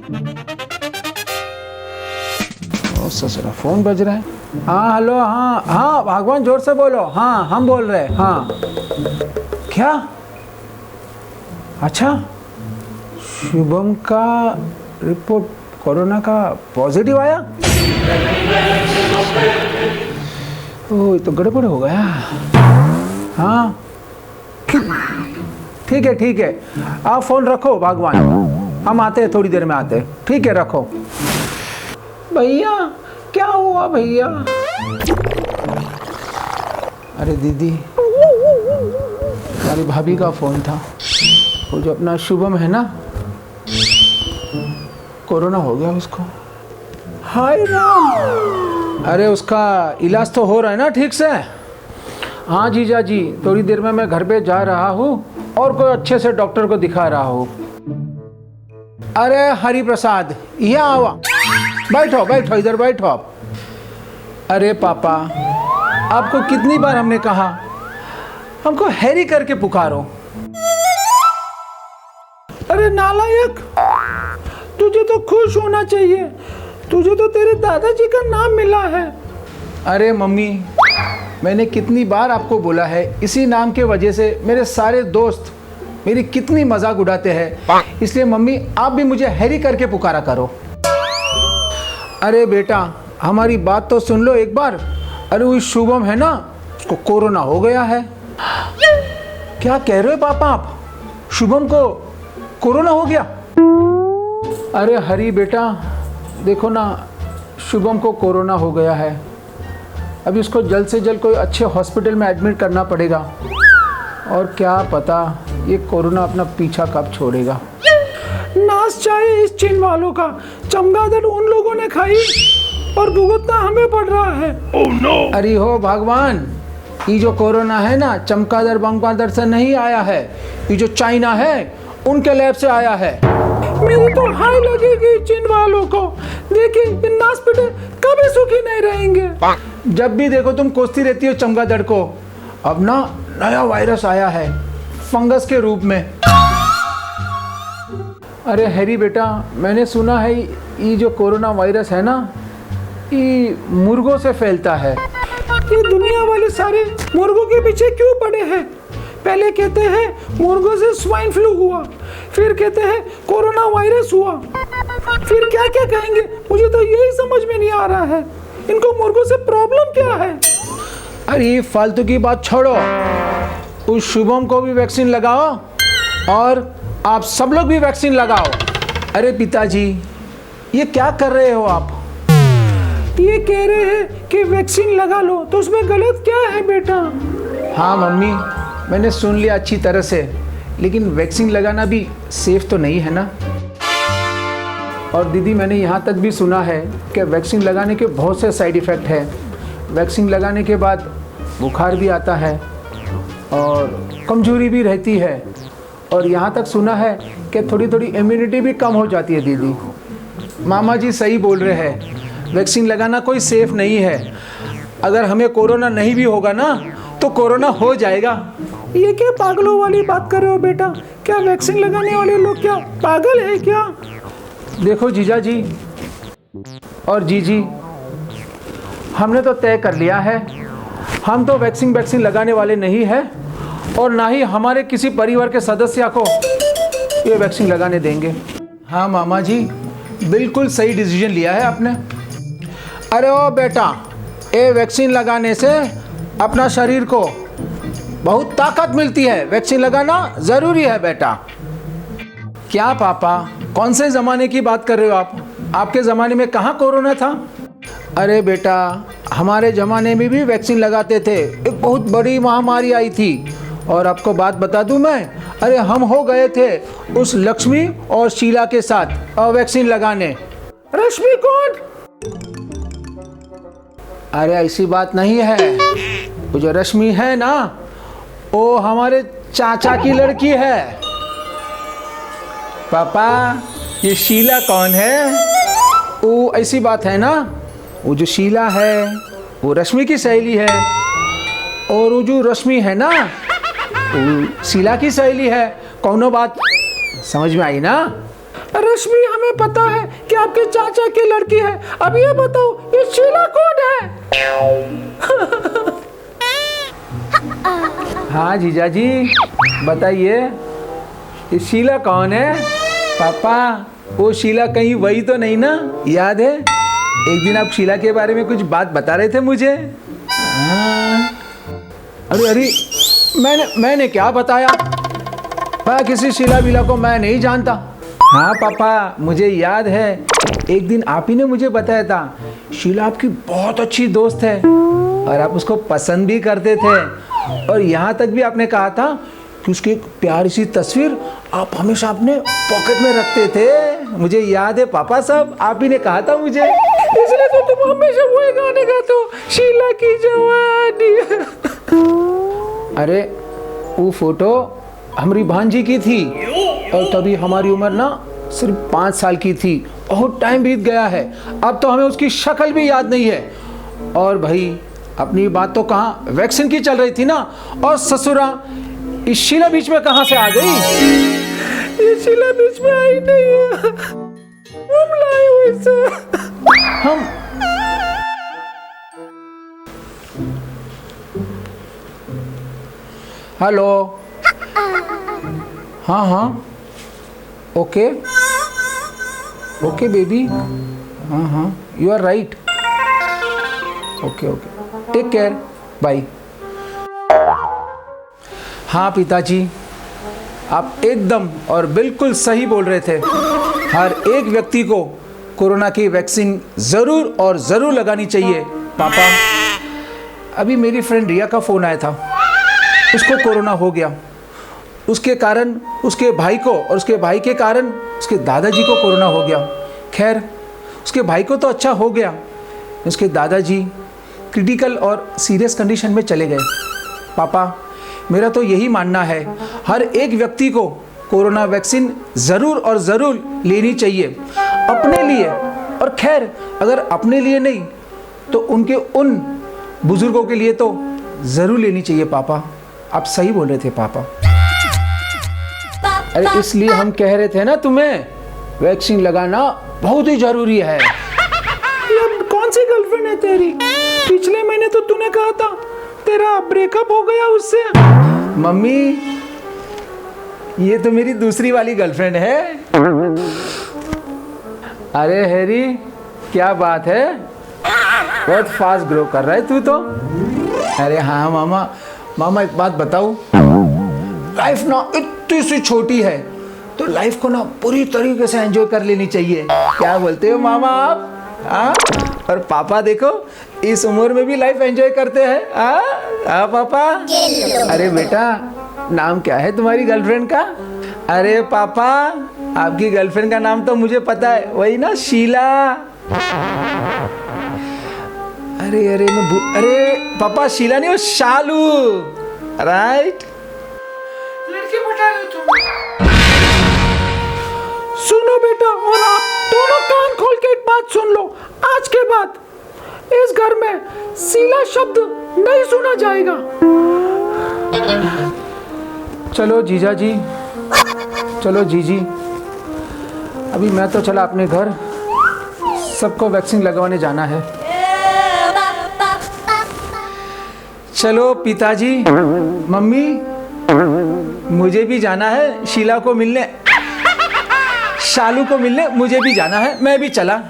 ओ ससुरा फोन बज रहा है। हाँ हेलो, हाँ हाँ भगवान, जोर से बोलो। हाँ हम बोल रहे हैं। हाँ क्या? अच्छा, शुभम का रिपोर्ट कोरोना का पॉजिटिव आया। ओह, ये तो गड़बड़ हो गया। हाँ ठीक है ठीक है, आप फोन रखो भगवान, हम आते हैं, थोड़ी देर में आते हैं। ठीक है रखो। भैया क्या हुआ भैया? अरे दीदी, हमारी भाभी का फोन था। वो जो अपना शुभम है ना, कोरोना हो गया उसको। हाय राम। अरे उसका इलाज तो हो रहा है ना ठीक से? हाँ जीजा जी, थोड़ी देर में मैं घर पे जा रहा हूँ और कोई अच्छे से डॉक्टर को दिखा रहा हूँ। अरे हरि प्रसाद, यहाँ आओ, बैठो बैठो, इधर बैठो आप। अरे पापा, आपको कितनी बार हमने कहा हमको हैरी करके पुकारो। अरे नालायक, तुझे तो खुश होना चाहिए, तुझे तो तेरे दादाजी का नाम मिला है। अरे मम्मी, मैंने कितनी बार आपको बोला है, इसी नाम के वजह से मेरे सारे दोस्त मेरी कितनी मजाक उड़ाते हैं, इसलिए मम्मी आप भी मुझे हैरी करके पुकारा करो। अरे बेटा, हमारी बात तो सुन लो एक बार। अरे वो शुभम है ना, उसको कोरोना हो गया है। क्या कह रहे हो पापा आप? शुभम को कोरोना हो गया? अरे हरी बेटा, देखो ना, शुभम को कोरोना हो गया है। अभी उसको जल्द से जल्द कोई अच्छे हॉस्पिटल में एडमिट करना पड़ेगा, और क्या पता ये कोरोना अपना पीछा कब छोड़ेगा। नाश चाहे इस चीन वालों का, चमगादड़ उन लोगों ने खाई और भुगतना हमें पड़ रहा है। Oh no. अरे हो भगवान, ये जो कोरोना है ना, चमगादड़ बमगादड़ से नहीं आया है, ये जो चाइना है उनके लैब से आया है। मेरी तो हाय लगेगी चीन वालों को, देखिए इन नासपिटे कभी सुखी नहीं रहेंगे। जब भी देखो तुम कोसती रहती हो चमगादड़ को। अब ना नया वायरस आया है फंगस के रूप में। अरे हैरी बेटा, मैंने सुना है ये जो कोरोना वायरस है ना, ये मुर्गों से फैलता है। ये दुनिया वाले सारे मुर्गों के पीछे क्यों पड़े हैं? पहले कहते हैं मुर्गों से स्वाइन फ्लू हुआ, फिर कहते हैं कोरोना वायरस हुआ, फिर क्या क्या कहेंगे, मुझे तो यही समझ में नहीं आ रहा है। इनको मुर्गों से प्रॉब्लम क्या है? अरे फालतू की बात छोड़ो, उस शुभम को भी वैक्सीन लगाओ और आप सब लोग भी वैक्सीन लगाओ। अरे पिताजी, ये क्या कर रहे हो आप? ये कह रहे हैं कि वैक्सीन लगा लो, तो उसमें गलत क्या है बेटा? हाँ मम्मी, मैंने सुन लिया अच्छी तरह से, लेकिन वैक्सीन लगाना भी सेफ तो नहीं है ना। और दीदी, मैंने यहाँ तक भी सुना है कि वैक्सीन लगाने के बहुत से साइड इफ़ेक्ट हैं। वैक्सीन लगाने के बाद बुखार भी आता है और कमजोरी भी रहती है, और यहाँ तक सुना है कि थोड़ी थोड़ी इम्यूनिटी भी कम हो जाती है। दीदी, मामा जी सही बोल रहे हैं, वैक्सीन लगाना कोई सेफ नहीं है। अगर हमें कोरोना नहीं भी होगा ना, तो कोरोना हो जाएगा। ये क्या पागलों वाली बात कर रहे हो बेटा? क्या वैक्सीन लगाने वाले लोग क्या पागल है क्या? देखो जीजा जी और जीजी, हमने तो तय कर लिया है, हम तो वैक्सीन लगाने वाले नहीं हैं, और ना ही हमारे किसी परिवार के सदस्य को ये वैक्सीन लगाने देंगे। हाँ मामा जी, बिल्कुल सही डिसीजन लिया है आपने। अरे ओ बेटा, ये वैक्सीन लगाने से अपना शरीर को बहुत ताकत मिलती है, वैक्सीन लगाना ज़रूरी है बेटा। क्या पापा, कौन से ज़माने की बात कर रहे हो आप? आपके ज़माने में कहाँ कोरोना था? अरे बेटा, हमारे ज़माने में भी वैक्सीन लगाते थे, एक बहुत बड़ी महामारी आई थी। और आपको बात बता दूं मैं, अरे हम हो गए थे उस लक्ष्मी और शीला के साथ वैक्सीन लगाने। रश्मि कौन? अरे ऐसी बात नहीं है, वो जो रश्मि है ना, वो हमारे चाचा की लड़की है। पापा, ये शीला कौन है? वो ऐसी बात है ना, वो जो शीला है वो रश्मि की सहेली है, और वो जो रश्मि है ना, वो शीला की सहेली है। कौनो बात समझ में आई ना? रश्मि, हमें पता है कि आपके चाचा की लड़की है। अब ये बताओ, ये शीला कौन है? हाँ जीजा जी, बताइए, ये शीला कौन है? पापा, वो शीला कहीं वही तो नहीं ना? याद है एक दिन आप शीला के बारे में कुछ बात बता रहे थे मुझे। अरे मैंने क्या बताया? मैं किसी शीला विला को मैं नहीं जानता। हाँ पापा, मुझे याद है एक दिन आप ही ने मुझे बताया था शीला आपकी बहुत अच्छी दोस्त है और आप उसको पसंद भी करते थे, और यहाँ तक भी आपने कहा था कि उसकी एक प्यारी सी तस्वीर आप हमेशा अपने पॉकेट में रखते थे। मुझे याद है पापा, सब आप ही ने कहा था मुझे, इसलिए तो तुम हमेशा वही गाने गाते हो, शीला की जवानी। अरे वो फोटो हमारी भांजी की थी और तभी हमारी उम्र ना सिर्फ 5 साल की थी। बहुत टाइम बीत गया है, अब तो हमें उसकी शक्ल भी याद नहीं है। और भाई अपनी बात तो कहाँ वैक्सीन की चल रही थी ना, और ससुरा इस शीला बीच में कहाँ से आ गई? ये शीला बीच में आई नहीं है, हम लाए हुए इसे। हम हेलो, हाँ ओके बेबी, हाँ you are right, okay take care, bye. हाँ पिताजी, आप एकदम और बिल्कुल सही बोल रहे थे। हर एक व्यक्ति को कोरोना की वैक्सीन ज़रूर और ज़रूर लगानी चाहिए। पापा, अभी मेरी फ्रेंड रिया का फ़ोन आया था, उसको कोरोना हो गया। उसके कारण उसके भाई को और उसके भाई के कारण उसके दादाजी को कोरोना हो गया। खैर, उसके भाई को तो अच्छा हो गया, उसके दादाजी क्रिटिकल और सीरियस कंडीशन में चले गए। पापा, मेरा तो यही मानना है, हर एक व्यक्ति को कोरोना वैक्सीन ज़रूर और ज़रूर लेनी चाहिए अपने लिए। और खैर, अगर अपने लिए नहीं तो उनके उन बुज़ुर्गों के लिए तो ज़रूर लेनी चाहिए। पापा, आप सही बोल रहे थे पापा। अरे इसलिए हम कह रहे थे ना तुम्हें, वैक्सीन लगाना बहुत ही ज़रूरी है। यार, कौन सी गर्लफ्रेंड है तेरी? पिछले महीने तो तूने कहा था तेरा ब्रेकअप हो गया उससे। मम्मी, ये तो मेरी दूसरी वाली गर्लफ्रेंड है। अरे हैरी, क्या बात है, बहुत फास्ट ग्रो कर रहा है तू तो। अरे हाँ मामा एक बात बताऊं, लाइफ ना इतनी सी छोटी है तो लाइफ को ना पूरी तरीके से एंजॉय कर लेनी चाहिए। क्या बोलते हो मामा आप? हाँ, और पापा देखो इस उम्र में भी लाइफ एंजॉय करते हैं। हाँ पापा। अरे बेटा, नाम क्या है तुम्हारी गर्लफ्रेंड का? अरे पापा, आपकी गर्लफ्रेंड का नाम तो मुझे पता है, वही ना, शीला। अरे पापा, शीला नहीं, वो शालू, राइट? लड़की बता रहे हो तुम। सुनो बेटा, और आप दोनों कान खोल के एक बात सुन लो, आज के बाद इस घर में शीला शब्द नहीं सुना जाएगा। चलो जीजा जी, चलो जीजी, अभी मैं तो चला अपने घर, सबको वैक्सीन लगवाने जाना है। चलो पिताजी, मम्मी, मुझे भी जाना है शीला को मिलने, शालू को मिलने, मुझे भी जाना है, मैं भी चला।